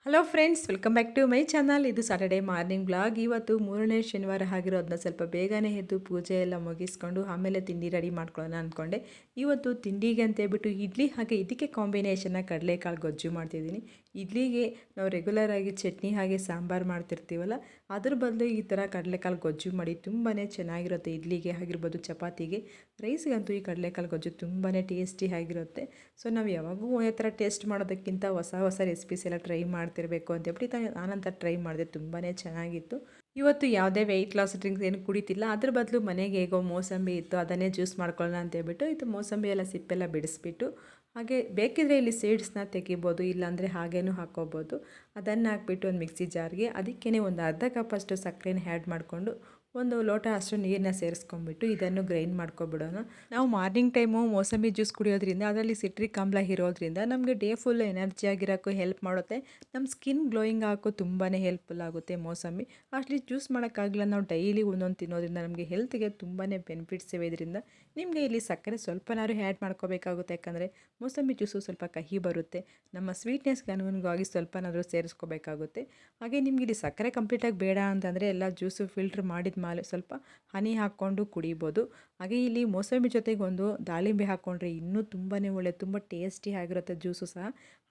Hello friends, welcome back to my channel. ಇದು Saturday morning blog. ಇವತ್ತು ಮೂರನೇ ಶನಿವಾರ ಆಗಿರೋದನ್ನ ಸ್ವಲ್ಪ ಬೇಗನೆ ಎದ್ದು ಪೂಜೆ ಎಲ್ಲ ಮುಗಿಸ್ಕೊಂಡು ಆಮೇಲೆ ತಿಂಡಿ ರೆಡಿ ಮಾಡ್ಕೊಳ್ಳೋಣ ಅಂದ್ಕೊಂಡೆ. ಇವತ್ತು ತಿಂಡಿಗೆ ಅಂತೇಳ್ಬಿಟ್ಟು ಇಡ್ಲಿ ಹಾಗೆ ಇದಕ್ಕೆ ಕಾಂಬಿನೇಷನ್ನ ಕಡಲೆಕಾಳು ಗೊಜ್ಜು ಮಾಡ್ತಿದ್ದೀನಿ. ಇಡ್ಲಿಗೆ ನಾವು ರೆಗ್ಯುಲರಾಗಿ ಚಟ್ನಿ ಹಾಗೆ ಸಾಂಬಾರು ಮಾಡ್ತಿರ್ತೀವಲ್ಲ, ಅದ್ರ ಬದಲು ಈ ಥರ ಕಡಲೆಕಾಳು ಗೊಜ್ಜು ಮಾಡಿ ತುಂಬಾ ಚೆನ್ನಾಗಿರುತ್ತೆ. ಇಡ್ಲಿಗೆ ಆಗಿರ್ಬೋದು, ಚಪಾತಿಗೆ, ರೈಸ್ಗಂತೂ ಈ ಕಡಲೆಕಾಳು ಗೊಜ್ಜು ತುಂಬಾ ಟೇಸ್ಟಿ ಆಗಿರುತ್ತೆ. ಸೊ ನಾವು ಯಾವಾಗೂ ಒಂದೇ ಥರ ಟೇಸ್ಟ್ ಮಾಡೋದಕ್ಕಿಂತ ಹೊಸ ಹೊಸ ರೆಸಿಪೀಸ್ ಎಲ್ಲ ಟ್ರೈ ಮಾಡ್ತಿರಬೇಕು ಅಂತೇಳ್ಬಿಟ್ಟು ನಾನಂತ ಟ್ರೈ ಮಾಡಿದೆ. ತುಂಬಾ ಚೆನ್ನಾಗಿತ್ತು. ಇವತ್ತು ಯಾವುದೇ ವೆಯ್ಟ್ ಲಾಸ್ ಡ್ರಿಂಕ್ಸ್ ಏನು ಕುಡಿತಿಲ್ಲ. ಅದ್ರ ಬದಲು ಮನೆಗೆ ಹೇಗೋ ಮೋಸಂಬಿ ಇತ್ತು, ಅದನ್ನೇ ಜ್ಯೂಸ್ ಮಾಡ್ಕೊಳ್ಳೋಣ ಅಂತೇಳ್ಬಿಟ್ಟು ಇದು ಮೋಸಂಬಿ ಎಲ್ಲ ಸಿಪ್ಪೆಲ್ಲ ಬಿಡಿಸ್ಬಿಟ್ಟು, ಹಾಗೆ ಬೇಕಿದ್ರೆ ಇಲ್ಲಿ ಸೀಡ್ಸ್ನ ತೆಗಿಬೋದು, ಇಲ್ಲಾಂದರೆ ಹಾಗೇನೂ ಹಾಕ್ಕೋಬೋದು. ಅದನ್ನು ಹಾಕ್ಬಿಟ್ಟು ಒಂದು ಮಿಕ್ಸಿ ಜಾರ್ಗೆ ಅದಕ್ಕೇ ಒಂದು ಅರ್ಧ ಕಪ್ಪಷ್ಟು ಸಕ್ಕರೆನ ಆ್ಯಡ್ ಮಾಡಿಕೊಂಡು ಒಂದು ಲೋಟ ಅಷ್ಟು ನೀರನ್ನ ಸೇರಿಸ್ಕೊಂಡ್ಬಿಟ್ಟು ಇದನ್ನು ಗ್ರೈಂಡ್ ಮಾಡ್ಕೊಬಿಡೋಣ. ನಾವು ಮಾರ್ನಿಂಗ್ ಟೈಮು ಮೋಸಂಬಿ ಜ್ಯೂಸ್ ಕುಡಿಯೋದ್ರಿಂದ ಅದರಲ್ಲಿ ಸಿಟ್ರಿಕ್ ಆಮ್ಲ ಇರೋದ್ರಿಂದ ನಮಗೆ ಡೇ ಫುಲ್ ಎನರ್ಜಿ ಆಗಿರೋಕ್ಕೂ ಹೆಲ್ಪ್ ಮಾಡುತ್ತೆ. ನಮ್ಮ ಸ್ಕಿನ್ ಗ್ಲೋಯಿಂಗ್ ಆಗೋಕ್ಕೂ ತುಂಬಾ ಹೆಲ್ಪ್ಫುಲ್ ಆಗುತ್ತೆ ಮೋಸಂಬಿ. ಅಟ್ಲೀಸ್ಟ್ ಜ್ಯೂಸ್ ಮಾಡೋಕ್ಕಾಗಲ್ಲ, ನಾವು ಡೈಲಿ ಒಂದೊಂದು ತಿನ್ನೋದ್ರಿಂದ ನಮಗೆ ಹೆಲ್ತ್ಗೆ ತುಂಬಾ ಬೆನಿಫಿಟ್ಸ್ ಇವೆ. ಇದರಿಂದ ನಿಮಗೆ ಇಲ್ಲಿ ಸಕ್ಕರೆ ಸ್ವಲ್ಪನಾದ್ರು ಆ್ಯಡ್ ಮಾಡ್ಕೋಬೇಕಾಗುತ್ತೆ, ಯಾಕಂದರೆ ಮೋಸಂಬಿ ಜ್ಯೂಸು ಸ್ವಲ್ಪ ಕಹಿ ಬರುತ್ತೆ. ನಮ್ಮ ಸ್ವೀಟ್ನೆಸ್ಗೆ ಅನುಗುಣವಾಗಿ ಸ್ವಲ್ಪನಾದರೂ ಸೇರಿಸ್ಕೋಬೇಕಾಗುತ್ತೆ. ಹಾಗೆ ನಿಮ್ಗೆ ಇಲ್ಲಿ ಸಕ್ಕರೆ ಕಂಪ್ಲೀಟಾಗಿ ಬೇಡ ಅಂತಂದರೆ ಎಲ್ಲ ಜ್ಯೂಸು ಫಿಲ್ಟ್ರ್ ಮಾಡಿದ ಮೇಲೆ ಸ್ವಲ್ಪ ಹನಿ ಹಾಕ್ಕೊಂಡು ಕುಡಿಬೋದು. ಹಾಗೆ ಇಲ್ಲಿ ಮೋಸಂಬಿ ಜೊತೆಗೆ ಒಂದು ದಾಳಿಂಬೆ ಹಾಕ್ಕೊಂಡ್ರೆ ಇನ್ನೂ ತುಂಬಾ ಒಳ್ಳೆಯದು, ತುಂಬ ಟೇಸ್ಟಿ ಆಗಿರುತ್ತೆ ಜ್ಯೂಸು ಸಹ.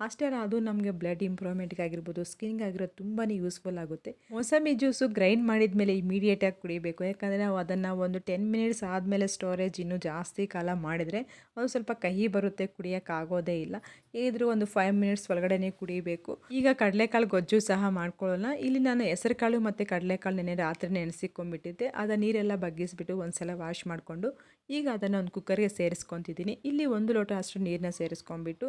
ಅಷ್ಟೇ ಅಲ್ಲ, ಅದು ನಮಗೆ ಬ್ಲಡ್ ಇಂಪ್ರೂವ್ಮೆಂಟ್ಗೆ ಆಗಿರ್ಬೋದು, ಸ್ಕಿನ್ಗೆ ಆಗಿರೋದು ತುಂಬಾ ಯೂಸ್ಫುಲ್ ಆಗುತ್ತೆ. ಮೋಸಂಬಿ ಜ್ಯೂಸು ಗ್ರೈಂಡ್ ಮಾಡಿದ ಮೇಲೆ ಇಮಿಡಿಯೇಟಾಗಿ ಕುಡಿಬೇಕು, ಯಾಕಂದರೆ ನಾವು ಅದನ್ನು ಒಂದು 10 ಮಿನಿಟ್ಸ್ ಆದಮೇಲೆ ಸ್ಟೋರೇಜ್ ಇನ್ನೂ ಜಾಸ್ತಿ ಕಾಲ ಮಾಡಿದರೆ ಅದು ಸ್ವಲ್ಪ ಕಹಿ ಬರುತ್ತೆ, ಕುಡಿಯೋಕ್ಕಾಗೋದೇ ಇಲ್ಲ. ಏನಾದರೂ ಒಂದು 5 ಮಿನಿಟ್ಸ್ ಒಳಗಡೆ ಕುಡಿಬೇಕು. ಈಗ ಕಡಲೆಕಾಳು ಗೊಜ್ಜು ಸಹ ಮಾಡ್ಕೊಳ್ಳೋಣ. ಇಲ್ಲಿ ನಾನು ಹೆಸರು ಕಾಳು ಮತ್ತು ಕಡಲೆಕಾಳು ರಾತ್ರಿ ನೆನೆಸಿಕೊಂಡ್ಬಿಟ್ಟಿದ್ದೆ. ಅದ ನೀರೆಲ್ಲ ಬಗ್ಗಿಸ್ಬಿಟ್ಟು ಒಂದು ಸಲ ವಾಶ್ ಮಾಡಿಕೊಂಡು ಈಗ ಅದನ್ನು ಒಂದು ಕುಕ್ಕರ್ಗೆ ಸೇರಿಸ್ಕೊತಿದ್ದೀನಿ. ಇಲ್ಲಿ 1 ಲೋಟ ಅಷ್ಟು ನೀರನ್ನ ಸೇರಿಸ್ಕೊಂಡ್ಬಿಟ್ಟು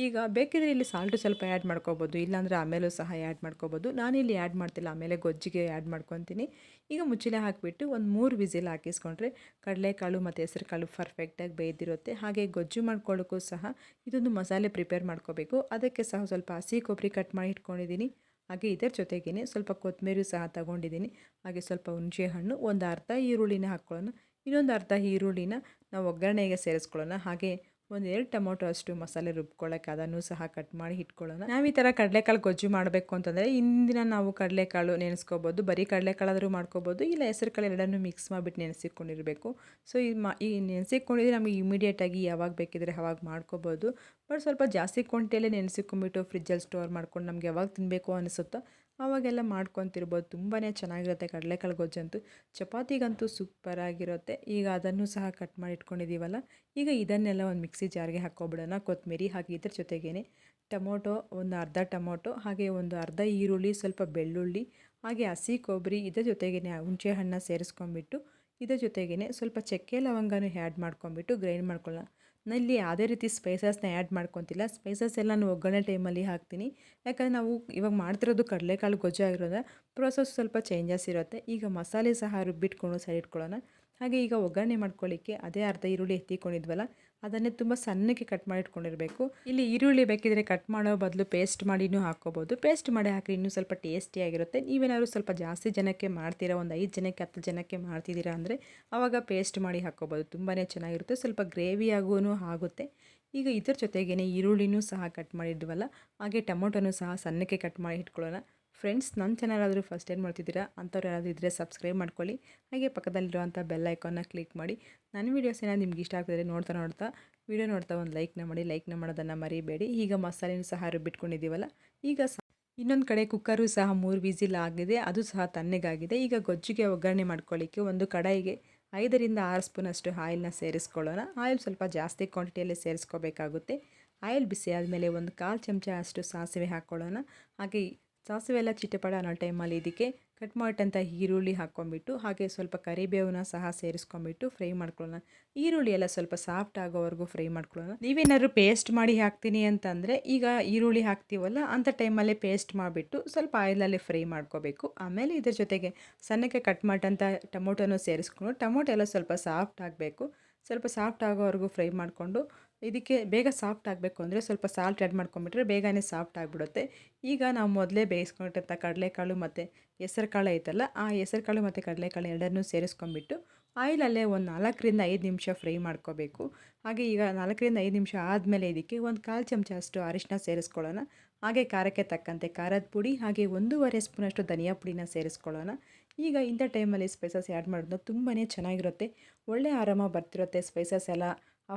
ಈಗ ಬೇಕಿದ್ರೆ ಇಲ್ಲಿ ಸಾಲ್ಟು ಸ್ವಲ್ಪ ಆ್ಯಡ್ ಮಾಡ್ಕೋಬೋದು, ಇಲ್ಲಾಂದರೆ ಆಮೇಲೂ ಸಹ ಆ್ಯಡ್ ಮಾಡ್ಕೋಬೋದು. ನಾನಿಲ್ಲಿ ಆ್ಯಡ್ ಮಾಡ್ತಿಲ್ಲ, ಆಮೇಲೆ ಗೊಜ್ಜಿಗೆ ಆ್ಯಡ್ ಮಾಡ್ಕೊತೀನಿ. ಈಗ ಮುಚ್ಚಳ ಹಾಕಿಬಿಟ್ಟು ಒಂದು 3 ವಿಸಿಲ್ ಹಾಕಿಸ್ಕೊಂಡ್ರೆ ಕಡಲೆಕಾಳು ಮತ್ತು ಹೆಸರು ಕಾಳು ಪರ್ಫೆಕ್ಟಾಗಿ ಬೇಯ್ದಿರುತ್ತೆ. ಹಾಗೆ ಗೊಜ್ಜು ಮಾಡ್ಕೊಳ್ಳೋಕ್ಕೂ ಸಹ ಇದೊಂದು ಮಸಾಲೆ ಪ್ರಿಪೇರ್ ಮಾಡ್ಕೋಬೇಕು. ಅದಕ್ಕೆ ಸಹ ಸ್ವಲ್ಪ ಹಸಿ ಕೊಬ್ಬರಿ ಕಟ್ ಮಾಡಿ ಇಟ್ಕೊಂಡಿದ್ದೀನಿ. ಹಾಗೆ ಇದರ ಜೊತೆಗೇ ಸ್ವಲ್ಪ ಕೊತ್ತಂಬರಿ ಸಹ ತಗೊಂಡಿದ್ದೀನಿ. ಹಾಗೆ ಸ್ವಲ್ಪ ಹುಣಸೆ ಹಣ್ಣು, ಒಂದು ಅರ್ಧ ಈರುಳ್ಳಿನ ಹಾಕ್ಕೊಳ್ಳೋಣ. ಇನ್ನೊಂದು ಅರ್ಧ ಈರುಳ್ಳಿನ ನಾವು ಒಗ್ಗರಣೆಗೆ ಸೇರಿಸ್ಕೊಳ್ಳೋಣ. ಹಾಗೆ ಒಂದು 2 ಟೊಮೊಟೊ ಅಷ್ಟು ಮಸಾಲೆ ರುಬ್ಕೊಳ್ಳೋಕ್ಕೆ ಅದನ್ನು ಸಹ ಕಟ್ ಮಾಡಿ ಇಟ್ಕೊಳ್ಳೋಣ. ನಾವು ಈ ಥರ ಕಡಲೆಕಾಳು ಗೊಜ್ಜು ಮಾಡಬೇಕು ಅಂತಂದರೆ ಇಂದಿನ ನಾವು ಕಡಲೆಕಾಳು ನೆನೆಸ್ಕೋಬೋದು, ಬರೀ ಕಡಲೆಕಾಳಾದರೂ ಮಾಡ್ಕೋಬೋದು, ಇಲ್ಲ ಹೆಸರು ಕಾಳು ಎರಡನ್ನೂ ಮಿಕ್ಸ್ ಮಾಡಿಬಿಟ್ಟು ನೆನೆಸಿಕೊಂಡಿರಬೇಕು. ಸೊ ಈ ನೆನೆಸಿಕೊಂಡಿದ್ರೆ ನಮಗೆ ಇಮಿಡಿಯೇಟಾಗಿ ಯಾವಾಗ ಬೇಕಿದ್ರೆ ಅವಾಗ ಮಾಡ್ಕೋಬೋದು. ಬಟ್ ಸ್ವಲ್ಪ ಜಾಸ್ತಿ ಕ್ವಾಂಟಿಟಿಯಲ್ಲೇ ನೆನೆಸಿಕೊಂಡ್ಬಿಟ್ಟು ಫ್ರಿಜ್ಜಲ್ಲಿ ಸ್ಟೋರ್ ಮಾಡ್ಕೊಂಡು ನಮ್ಗೆ ಯಾವಾಗ ತಿನ್ನಬೇಕು ಅನಿಸುತ್ತೋ ಆವಾಗೆಲ್ಲ ಮಾಡ್ಕೊತಿರ್ಬೋದು. ತುಂಬಾ ಚೆನ್ನಾಗಿರುತ್ತೆ ಕಡಲೆಕಾಳು ಗೊಜ್ಜಂತೂ. ಚಪಾತಿಗಂತೂ ಸೂಪರಾಗಿರುತ್ತೆ. ಈಗ ಅದನ್ನು ಸಹ ಕಟ್ ಮಾಡಿ ಇಟ್ಕೊಂಡಿದ್ದೀವಲ್ಲ, ಈಗ ಇದನ್ನೆಲ್ಲ ಒಂದು ಮಿಕ್ಸಿ ಜಾರ್ಗೆ ಹಾಕ್ಕೊಬಿಡೋಣ. ಕೊತ್ತಂಬರಿ ಹಾಗೆ ಇದ್ರ ಜೊತೆಗೇ ಟೊಮೊಟೊ, ಒಂದು ಅರ್ಧ ಟೊಮೊಟೊ, ಹಾಗೆ ಒಂದು ಅರ್ಧ ಈರುಳ್ಳಿ, ಸ್ವಲ್ಪ ಬೆಳ್ಳುಳ್ಳಿ, ಹಾಗೆ ಹಸಿ ಕೊಬ್ಬರಿ, ಇದರ ಜೊತೆಗೇ ಹುಣಸೆ ಹಣ್ಣು ಸೇರಿಸ್ಕೊಂಡ್ಬಿಟ್ಟು ಇದರ ಜೊತೆಗೇ ಸ್ವಲ್ಪ ಚಕ್ಕೆ ಲವಂಗನೂ ಆ್ಯಡ್ ಮಾಡ್ಕೊಂಡ್ಬಿಟ್ಟು ಗ್ರೈಂಡ್ ಮಾಡ್ಕೊಳ್ಳೋಣ. ನಾನಿಲ್ಲಿ ಯಾವುದೇ ರೀತಿ ಸ್ಪೈಸಸ್ನ ಆ್ಯಡ್ ಮಾಡ್ಕೊತಿಲ್ಲ. ಸ್ಪೈಸಸ್ ಎಲ್ಲ ನಾನು ಒಗ್ಗರಣೆ ಟೈಮಲ್ಲಿ ಹಾಕ್ತೀನಿ, ಯಾಕಂದರೆ ನಾವು ಇವಾಗ ಮಾಡ್ತಿರೋದು ಕಡಲೆಕಾಳು ಗೊಜ್ಜು ಆಗಿರೋದ್ರಿಂದ ಪ್ರೊಸೆಸ್ ಸ್ವಲ್ಪ ಚೇಂಜಸ್ ಇರುತ್ತೆ. ಈಗ ಮಸಾಲೆ ಸಹ ರುಬ್ಬಿಟ್ಕೊಂಡು ಸೈಡ್ ಇಟ್ಕೊಳ್ಳೋಣ. ಹಾಗೆ ಈಗ ಒಗ್ಗರಣೆ ಮಾಡ್ಕೊಳ್ಳಿಕ್ಕೆ ಅದೇ ಅರ್ಧ ಈರುಳ್ಳಿ ಎತ್ತಿಕೊಂಡಿದ್ವಲ್ಲ, ಅದನ್ನೇ ತುಂಬ ಸಣ್ಣಕ್ಕೆ ಕಟ್ ಮಾಡಿ ಇಟ್ಕೊಂಡಿರಬೇಕು. ಇಲ್ಲಿ ಈರುಳ್ಳಿ ಬೇಕಿದ್ರೆ ಕಟ್ ಮಾಡೋ ಬದಲು ಪೇಸ್ಟ್ ಮಾಡಿನೂ ಹಾಕ್ಕೋಬೋದು. ಪೇಸ್ಟ್ ಮಾಡಿ ಹಾಕಿ ಇನ್ನೂ ಸ್ವಲ್ಪ ಟೇಸ್ಟಿಯಾಗಿರುತ್ತೆ. ನೀವೇನಾದ್ರು ಸ್ವಲ್ಪ ಜಾಸ್ತಿ ಜನಕ್ಕೆ ಮಾಡ್ತೀರಾ, ಒಂದು 5 ಜನಕ್ಕೆ 10 ಜನಕ್ಕೆ ಮಾಡ್ತಿದ್ದೀರಾ ಅಂದರೆ ಆವಾಗ ಪೇಸ್ಟ್ ಮಾಡಿ ಹಾಕ್ಕೋಬೋದು. ತುಂಬಾ ಚೆನ್ನಾಗಿರುತ್ತೆ, ಸ್ವಲ್ಪ ಗ್ರೇವಿಯಾಗೂ ಆಗುತ್ತೆ. ಈಗ ಇದ್ರ ಜೊತೆಗೇ ಈರುಳ್ಳಿನೂ ಸಹ ಕಟ್ ಮಾಡಿದ್ವಲ್ಲ, ಹಾಗೆ ಟೊಮೊಟೊನೂ ಸಹ ಸಣ್ಣಕ್ಕೆ ಕಟ್ ಮಾಡಿ ಇಟ್ಕೊಳ್ಳೋಣ. ಫ್ರೆಂಡ್ಸ್, ನನ್ನ ಚಾನಲ್ ಆದರೂ ಫಸ್ಟ್ ಟೈಮ್ ಮಾಡ್ತಿದ್ದೀರಾ ಅಂಥವ್ರು ಯಾರಾದರೂ ಇದ್ದರೆ ಸಬ್ಸ್ಕ್ರೈಬ್ ಮಾಡ್ಕೊಳ್ಳಿ. ಹಾಗೆ ಪಕ್ಕದಲ್ಲಿರುವಂಥ ಬೆಲ್ ಐಕಾನ್ನ ಕ್ಲಿಕ್ ಮಾಡಿ. ನನ್ನ ವೀಡಿಯೋಸ್ ಏನಾದ್ರು ನಿಮ್ಗೆ ಇಷ್ಟ ಆಗ್ತಿದ್ರೆ ನೋಡ್ತಾ ವೀಡಿಯೋ ನೋಡ್ತಾ ಒಂದು ಲೈಕ್ನ ಮಾಡಿ. ಲೈಕ್ನ ಮಾಡೋದನ್ನು ಮರಿಬೇಡಿ. ಈಗ ಮಸಾಲೆನೂ ಸಹ ರುಬ್ಬಿಟ್ಕೊಂಡಿದ್ದೀವಲ್ಲ, ಈಗ ಇನ್ನೊಂದು ಕಡೆ ಕುಕ್ಕರು ಸಹ 3 ವಿಸಿಲ್ ಆಗಿದೆ, ಅದು ಸಹ ತಣ್ಣಗಾಗಿದೆ. ಈಗ ಗೊಜ್ಜಿಗೆ ಒಗ್ಗರಣೆ ಮಾಡ್ಕೊಳ್ಳಿಕ್ಕೆ ಒಂದು ಕಡಾಯಿಗೆ 5ರಿಂದ 6 ಸ್ಪೂನಷ್ಟು ಆಯಿಲ್ನ ಸೇರಿಸ್ಕೊಳ್ಳೋಣ. ಆಯಿಲ್ ಸ್ವಲ್ಪ ಜಾಸ್ತಿ ಕ್ವಾಂಟಿಟಿಯಲ್ಲಿ ಸೇರಿಸ್ಕೋಬೇಕಾಗುತ್ತೆ. ಆಯಿಲ್ ಬಿಸಿ ಆದಮೇಲೆ ಒಂದು 1/4 ಚಮಚ ಅಷ್ಟು ಸಾಸಿವೆ ಹಾಕ್ಕೊಳ್ಳೋಣ. ಹಾಗೆ ಸಾಸಿವೆ ಎಲ್ಲ ಚಿಟಪಟ ಅನ್ನೋ ಟೈಮಲ್ಲಿ ಇದಕ್ಕೆ ಕಟ್ ಮಾಡಿಟ್ಟಂಥ ಈರುಳ್ಳಿ ಹಾಕ್ಕೊಂಬಿಟ್ಟು, ಹಾಗೆ ಸ್ವಲ್ಪ ಕರಿಬೇವನ್ನ ಸಹ ಸೇರಿಸ್ಕೊಂಬಿಟ್ಟು ಫ್ರೈ ಮಾಡ್ಕೊಳ್ಳೋಣ. ಈರುಳ್ಳಿ ಎಲ್ಲ ಸ್ವಲ್ಪ ಸಾಫ್ಟ್ ಆಗೋವರೆಗೂ ಫ್ರೈ ಮಾಡ್ಕೊಳ್ಳೋಣ. ನೀವೇನಾದ್ರು ಪೇಸ್ಟ್ ಮಾಡಿ ಹಾಕ್ತೀನಿ ಅಂತಂದರೆ ಈಗ ಈರುಳ್ಳಿ ಹಾಕ್ತೀವಲ್ಲ ಅಂಥ ಟೈಮಲ್ಲೇ ಪೇಸ್ಟ್ ಮಾಡಿಬಿಟ್ಟು ಸ್ವಲ್ಪ ಆಯಿಲಲ್ಲಿ ಫ್ರೈ ಮಾಡ್ಕೋಬೇಕು. ಆಮೇಲೆ ಇದ್ರ ಜೊತೆಗೆ ಸಣ್ಣಕ್ಕೆ ಕಟ್ ಮಾಡಿದಂಥ ಟೊಮೊಟೊನೂ ಸೇರಿಸ್ಕೊಂಡು, ಟೊಮೊಟೊ ಎಲ್ಲ ಸ್ವಲ್ಪ ಸಾಫ್ಟ್ ಆಗಬೇಕು. ಸ್ವಲ್ಪ ಸಾಫ್ಟ್ ಆಗೋವರೆಗೂ ಫ್ರೈ ಮಾಡಿಕೊಂಡು, ಇದಕ್ಕೆ ಬೇಗ ಸಾಫ್ಟ್ ಆಗಬೇಕು ಅಂದರೆ ಸ್ವಲ್ಪ ಸಾಲ್ಟ್ ಆ್ಯಡ್ ಮಾಡ್ಕೊಂಬಿಟ್ರೆ ಬೇಗನೆ ಸಾಫ್ಟ್ ಆಗಿಬಿಡುತ್ತೆ. ಈಗ ನಾವು ಮೊದಲೇ ಬೇಯಿಸ್ಕೊಂಡಿರೋಂಥ ಕಡಲೆಕಾಳು ಮತ್ತು ಹೆಸರು ಕಾಳು ಐತಲ್ಲ, ಆ ಹೆಸರು ಕಾಳು ಮತ್ತು ಕಡಲೆಕಾಳು ಎರಡನ್ನೂ ಸೇರಿಸ್ಕೊಂಬಿಟ್ಟು ಆಯಿಲಲ್ಲೇ ಒಂದು 4ರಿಂದ 5 ನಿಮಿಷ ಫ್ರೈ ಮಾಡ್ಕೋಬೇಕು. ಹಾಗೆ ಈಗ 4ರಿಂದ 5 ನಿಮಿಷ ಆದಮೇಲೆ ಇದಕ್ಕೆ ಒಂದು 1/4 ಚಮಚ ಅಷ್ಟು ಅರಿಶಿನ ಸೇರಿಸ್ಕೊಳ್ಳೋಣ. ಹಾಗೆ ಖಾರಕ್ಕೆ ತಕ್ಕಂತೆ ಖಾರದ ಪುಡಿ ಹಾಗೆ 1.5 ಸ್ಪೂನಷ್ಟು ಧನಿಯಾ ಪುಡಿನ ಸೇರಿಸ್ಕೊಳ್ಳೋಣ. ಈಗ ಇಂಥ ಟೈಮಲ್ಲಿ ಸ್ಪೈಸಸ್ ಆ್ಯಡ್ ಮಾಡೋದು ತುಂಬಾ ಚೆನ್ನಾಗಿರುತ್ತೆ, ಒಳ್ಳೆ ಆರಾಮ ಬರ್ತಿರುತ್ತೆ ಸ್ಪೈಸಸ್ ಎಲ್ಲ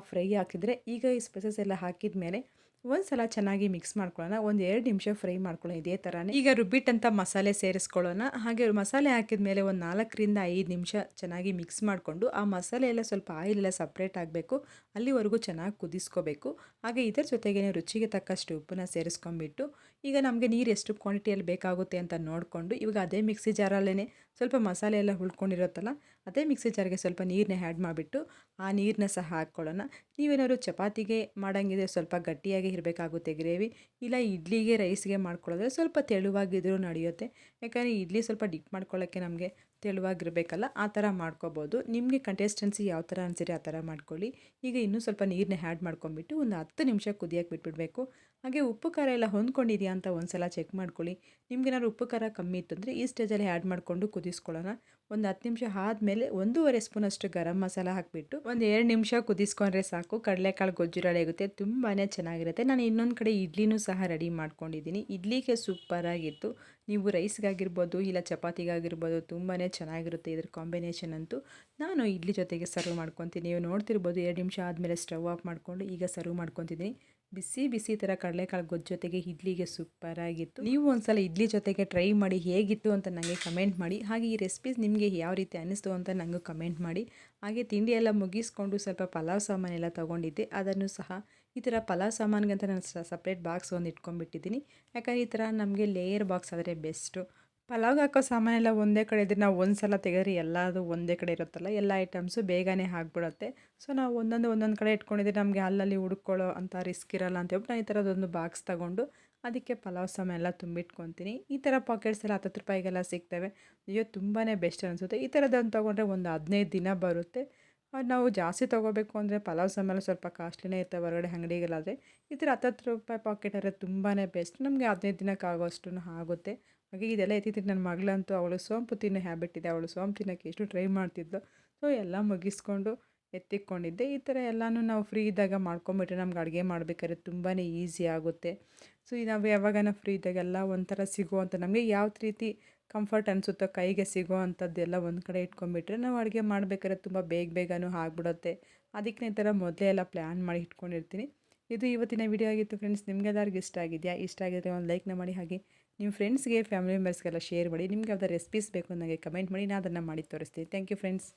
ಫ್ರೈ ಹಾಕಿದರೆ. ಈಗ ಈ ಸ್ಪೈಸಸ್ ಎಲ್ಲ ಹಾಕಿದ ಮೇಲೆ ಒಂದು ಸಲ ಚೆನ್ನಾಗಿ ಮಿಕ್ಸ್ ಮಾಡ್ಕೊಳ್ಳೋಣ. ಒಂದು 2 ನಿಮಿಷ ಫ್ರೈ ಮಾಡ್ಕೊಳ್ಳೋಣ ಇದೇ ಥರನೇ. ಈಗ ರುಬ್ಬಿಟ್ಟಂಥ ಮಸಾಲೆ ಸೇರಿಸ್ಕೊಳ್ಳೋಣ. ಹಾಗೆ ಮಸಾಲೆ ಹಾಕಿದ ಮೇಲೆ ಒಂದು 4ರಿಂದ 5 ನಿಮಿಷ ಚೆನ್ನಾಗಿ ಮಿಕ್ಸ್ ಮಾಡಿಕೊಂಡು ಆ ಮಸಾಲೆ ಎಲ್ಲ ಸ್ವಲ್ಪ ಆಯಿಲ್ ಎಲ್ಲ ಸಪ್ರೇಟ್ ಆಗಬೇಕು, ಅಲ್ಲಿವರೆಗೂ ಚೆನ್ನಾಗಿ ಕುದಿಸ್ಕೋಬೇಕು. ಹಾಗೆ ಇದರ ಜೊತೆಗೇ ರುಚಿಗೆ ತಕ್ಕಷ್ಟು ಉಪ್ಪನ್ನ ಸೇರಿಸ್ಕೊಂಡ್ಬಿಟ್ಟು ಈಗ ನಮಗೆ ನೀರು ಎಷ್ಟು ಕ್ವಾಂಟಿಟಿಯಲ್ಲಿ ಬೇಕಾಗುತ್ತೆ ಅಂತ ನೋಡಿಕೊಂಡು ಇವಾಗ ಅದೇ ಮಿಕ್ಸಿ ಜಾರಲ್ಲೇ ಸ್ವಲ್ಪ ಮಸಾಲೆ ಎಲ್ಲ ಉಳ್ಕೊಂಡಿರುತ್ತಲ್ಲ, ಅದೇ ಮಿಕ್ಸಿ ಜಾರ್ಗೆ ಸ್ವಲ್ಪ ನೀರನ್ನ ಆ್ಯಡ್ ಮಾಡಿಬಿಟ್ಟು ಆ ನೀರನ್ನ ಸಹ ಹಾಕ್ಕೊಳ್ಳೋಣ. ನೀವೇನಾದ್ರು ಚಪಾತಿಗೆ ಮಾಡೋಂಗಿದ್ರೆ ಸ್ವಲ್ಪ ಗಟ್ಟಿಯಾಗಿ ಇರಬೇಕಾಗುತ್ತೆ ಗ್ರೇವಿ, ಇಲ್ಲ ಇಡ್ಲಿಗೆ ರೈಸ್ಗೆ ಮಾಡ್ಕೊಳ್ಳೋದ್ರೆ ಸ್ವಲ್ಪ ತೆಳುವಾಗಿದ್ರೂ ನಡೆಯುತ್ತೆ. ಯಾಕಂದರೆ ಇಡ್ಲಿ ಸ್ವಲ್ಪ ಡಿಪ್ ಮಾಡ್ಕೊಳ್ಳೋಕ್ಕೆ ನಮಗೆ ತೆಳುವಾಗಿರಬೇಕಲ್ಲ, ಆ ಥರ ಮಾಡ್ಕೋಬೋದು. ನಿಮಗೆ ಕನ್ಸಿಸ್ಟೆನ್ಸಿ ಯಾವ ಥರ ಅನಿಸಿದ್ರೆ ಆ ಥರ ಮಾಡ್ಕೊಳ್ಳಿ. ಈಗ ಇನ್ನೂ ಸ್ವಲ್ಪ ನೀರನ್ನ ಆ್ಯಡ್ ಮಾಡ್ಕೊಂಬಿಟ್ಟು ಒಂದು 10 ನಿಮಿಷ ಕುದಿಯೋಕ್ಕೆ ಬಿಟ್ಬಿಡಬೇಕು. ಹಾಗೆ ಉಪ್ಪು ಖಾರ ಎಲ್ಲ ಹೊಂದ್ಕೊಂಡಿದೆಯಾ ಅಂತ ಒಂದು ಸಲ ಚೆಕ್ ಮಾಡ್ಕೊಳ್ಳಿ. ನಿಮ್ಗೇನಾದ್ರು ಉಪ್ಪು ಖಾರ ಕಮ್ಮಿ ಇತ್ತು ಅಂದರೆ ಈ ಸ್ಟೇಜಲ್ಲಿ ಆ್ಯಡ್ ಮಾಡಿಕೊಂಡು ಕುದಿಸ್ಕೊಳ್ಳೋಣ. ಒಂದು 10 ನಿಮಿಷ ಆದಮೇಲೆ 1.5 ಸ್ಪೂನಷ್ಟು ಗರಂ ಮಸಾಲ ಹಾಕಿಬಿಟ್ಟು ಒಂದು 2 ನಿಮಿಷ ಕುದಿಸ್ಕೊಂಡ್ರೆ ಸಾಕು. ಕಡಲೆಕಾಳು ಗೊಜ್ಜು ರೆಡಿ ಆಗುತ್ತೆ, ತುಂಬಾ ಚೆನ್ನಾಗಿರುತ್ತೆ. ನಾನು ಇನ್ನೊಂದು ಕಡೆ ಇಡ್ಲಿನೂ ಸಹ ರೆಡಿ ಮಾಡ್ಕೊಂಡಿದ್ದೀನಿ. ಇಡ್ಲಿಗೆ ಸೂಪರಾಗಿತ್ತು. ನೀವು ರೈಸ್ಗಾಗಿರ್ಬೋದು ಇಲ್ಲ ಚಪಾತಿಗಾಗಿರ್ಬೋದು ತುಂಬಾ ಚೆನ್ನಾಗಿರುತ್ತೆ ಇದ್ರ ಕಾಂಬಿನೇಷನ್ ಅಂತೂ. ನಾನು ಇಡ್ಲಿ ಜೊತೆಗೆ ಸರ್ವ್ ಮಾಡ್ಕೊತೀನಿ. ನೀವು ನೋಡ್ತಿರ್ಬೋದು 2 ನಿಮಿಷ ಆದಮೇಲೆ ಸ್ಟವ್ ಆಫ್ ಮಾಡಿಕೊಂಡು ಈಗ ಸರ್ವ್ ಮಾಡ್ಕೊತಿದ್ದೀನಿ. ಬಿಸಿ ಬಿಸಿ ಥರ ಕಡಲೆಕಾಳು ಗೊಜ್ಜು ಜೊತೆಗೆ ಇಡ್ಲಿಗೆ ಸೂಪರಾಗಿತ್ತು. ನೀವು ಒಂದ್ಸಲ ಇಡ್ಲಿ ಜೊತೆಗೆ ಟ್ರೈ ಮಾಡಿ ಹೇಗಿತ್ತು ಅಂತ ನನಗೆ ಕಮೆಂಟ್ ಮಾಡಿ. ಹಾಗೆ ಈ ರೆಸಿಪೀಸ್ ನಿಮಗೆ ಯಾವ ರೀತಿ ಅನ್ನಿಸ್ತು ಅಂತ ನನಗೂ ಕಮೆಂಟ್ ಮಾಡಿ. ಹಾಗೆ ತಿಂಡಿ ಎಲ್ಲ ಮುಗಿಸ್ಕೊಂಡು ಸ್ವಲ್ಪ ಪಲಾವ್ ಸಾಮಾನೆಲ್ಲ ತೊಗೊಂಡಿದ್ದೆ, ಅದನ್ನು ಸಹ ಈ ಥರ ಪಲಾವ್ ಸಾಮಾನಿಗಂತ ನಾನು ಸಪ್ರೇಟ್ ಬಾಕ್ಸ್ ಒಂದು ಇಟ್ಕೊಂಡ್ಬಿಟ್ಟಿದ್ದೀನಿ. ಯಾಕಂದರೆ ಈ ಥರ ನಮಗೆ ಲೇಯರ್ ಬಾಕ್ಸ್ ಆದರೆ ಬೆಸ್ಟು. ಪಲಾವ್ಗೆ ಹಾಕೋ ಸಾಮಾನೆಲ್ಲ ಒಂದೇ ಕಡೆ ಇದ್ದರೆ ನಾವು ಒಂದು ಸಲ ತೆಗೆದ್ರೆ ಎಲ್ಲದು ಒಂದೇ ಕಡೆ ಇರುತ್ತಲ್ಲ, ಎಲ್ಲ ಐಟಮ್ಸು ಬೇಗನೆ ಆಗಿಬಿಡುತ್ತೆ. ಸೊ ನಾವು ಒಂದೊಂದು ಕಡೆ ಇಟ್ಕೊಂಡಿದ್ರೆ ನಮಗೆ ಅಲ್ಲಲ್ಲಿ ಹುಡ್ಕೊಳ್ಳೋ ಅಂಥ ರಿಸ್ಕ್ ಇರಲ್ಲ ಅಂತ ಹೇಳ್ಬಿಟ್ಟು ನಾನು ಈ ಥರದೊಂದು ಬಾಕ್ಸ್ ತೊಗೊಂಡು ಅದಕ್ಕೆ ಪಲಾವ್ ಸಾಮಾನು ಎಲ್ಲ ತುಂಬಿಟ್ಕೊತೀನಿ. ಈ ಥರ ಪಾಕೆಟ್ಸ್ ಎಲ್ಲ 10 ರೂಪಾಯಿಗೆಲ್ಲ ಸಿಗ್ತವೆ. ಅಯ್ಯೋ ತುಂಬಾ ಬೆಸ್ಟ್ ಅನಿಸುತ್ತೆ. ಈ ಥರದೊಂದು ತೊಗೊಂಡ್ರೆ ಒಂದು 15 ದಿನ ಬರುತ್ತೆ. ನಾವು ಜಾಸ್ತಿ ತೊಗೋಬೇಕು ಅಂದರೆ ಪಲಾವ್ ಸಾಮಾನು ಸ್ವಲ್ಪ ಕಾಸ್ಟ್ಲಿನೇ ಇರ್ತವೆ ಹೊರಗಡೆ ಅಂಗಡಿಗಳಾದರೆ. ಈ ಥರ 10 ರೂಪಾಯಿ ಪಾಕೆಟ್ ಆದರೆ ತುಂಬಾ ಬೆಸ್ಟ್, ನಮಗೆ 15 ದಿನಕ್ಕೆ ಆಗೋಷ್ಟು ಆಗುತ್ತೆ. ಹಾಗೆ ಇದೆಲ್ಲ ಎತ್ತಿದ್ದೀನಿ. ನನ್ನ ಮಗಳಂತೂ ಅವಳು ಸೋಂಪು ತಿನ್ನೋ ಹ್ಯಾಬಿಟ್ ಇದೆ, ಅವಳು ಸೋಂಪು ತಿನ್ನೋಕ್ಕೆ ಎಷ್ಟು ಟ್ರೈ ಮಾಡ್ತಿದ್ಲು. ಸೊ ಎಲ್ಲ ಮುಗಿಸ್ಕೊಂಡು ಎತ್ತಿಕ್ಕೊಂಡಿದ್ದೆ. ಈ ಥರ ಎಲ್ಲನೂ ನಾವು ಫ್ರೀ ಇದ್ದಾಗ ಮಾಡ್ಕೊಂಬಿಟ್ರೆ ನಮ್ಗೆ ಅಡುಗೆ ಮಾಡಬೇಕಾದ್ರೆ ತುಂಬಾ ಈಸಿ ಆಗುತ್ತೆ. ಸೊ ನಾವು ಯಾವಾಗನ ಫ್ರೀ ಇದ್ದಾಗೆಲ್ಲ ಒಂಥರ ಸಿಗುವಂಥ ನಮಗೆ ಯಾವ ರೀತಿ ಕಂಫರ್ಟ್ ಅನಿಸುತ್ತೋ ಕೈಗೆ ಸಿಗೋ ಅಂಥದ್ದೆಲ್ಲ ಒಂದು ಕಡೆ ಇಟ್ಕೊಂಡ್ಬಿಟ್ರೆ ನಾವು ಅಡುಗೆ ಮಾಡಬೇಕಾದ್ರೆ ತುಂಬ ಬೇಗನೂ ಆಗಿಬಿಡುತ್ತೆ. ಅದಕ್ಕೆ ಈ ಥರ ಮೊದಲೇ ಎಲ್ಲ ಪ್ಲ್ಯಾನ್ ಮಾಡಿ ಇಟ್ಕೊಂಡಿರ್ತೀನಿ. ಇದು ಇವತ್ತಿನ ವಿಡಿಯೋ ಆಗಿತ್ತು ಫ್ರೆಂಡ್ಸ್. ನಿಮಗೆಲ್ಲರಿಗೂ ಇಷ್ಟ ಆಗಿದೆಯಾ? ಇಷ್ಟ ಆಗಿದ್ರೆ ಒಂದು ಲೈಕ್ನ ಮಾಡಿ. ಹಾಗೆ ನಿಮ್ಮ ಫ್ರೆಂಡ್ಸ್ಗೆ ಫ್ಯಾಮಿಲಿ ಮೆಂಬರ್ಸ್ಗೆಲ್ಲ ಶೇರ್ ಮಾಡಿ. ನಿಮ್ಗೆ ಯಾವ್ದಾರು ರೆಸಿಪೀಸ್ ಬೇಕು ನನಗೆ ಕಮೆಂಟ್ ಮಾಡಿ, ನಾನು ಅದನ್ನು ಮಾಡಿ ತೋರಿಸ್ತೀನಿ. Thank you friends.